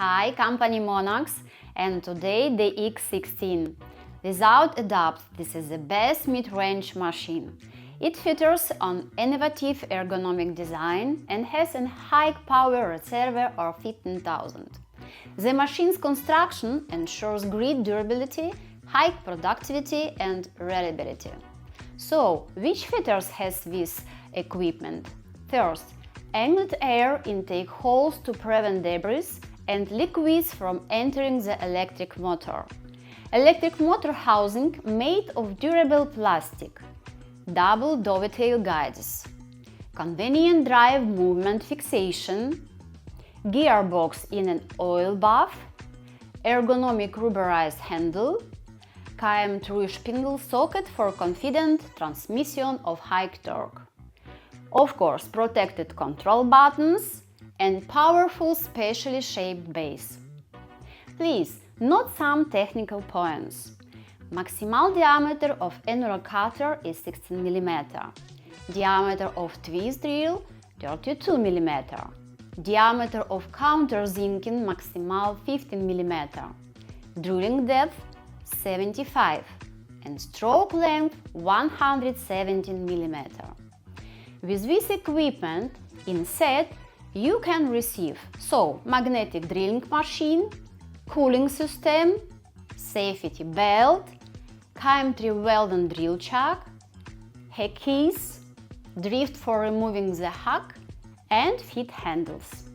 Hi, company Monax, and today the DX-60. Without a doubt, this is the best mid-range machine. It features an innovative ergonomic design and has a high power reservoir of 15,000. The machine's construction ensures great durability, high productivity and reliability. So, which features has this equipment? First, angled air intake holes to prevent debris and liquids from entering the electric motor. Electric motor housing made of durable plastic. Double dovetail guides. Convenient drive movement fixation. Gearbox in an oil bath. Ergonomic rubberized handle. KM3 Spindle socket for confident transmission of high torque. Of course, protected control buttons and powerful specially shaped base. Please note some technical points. Maximal diameter of annular cutter is 16 mm. Diameter of twist drill 32 mm. Diameter of countersinking maximal 15 mm. Drilling depth 75 and stroke length 117 mm. With this equipment in set, you can receive magnetic drilling machine, cooling system, safety belt, KM3 weld and drill chuck, head keys, drift for removing the hack and feed handles.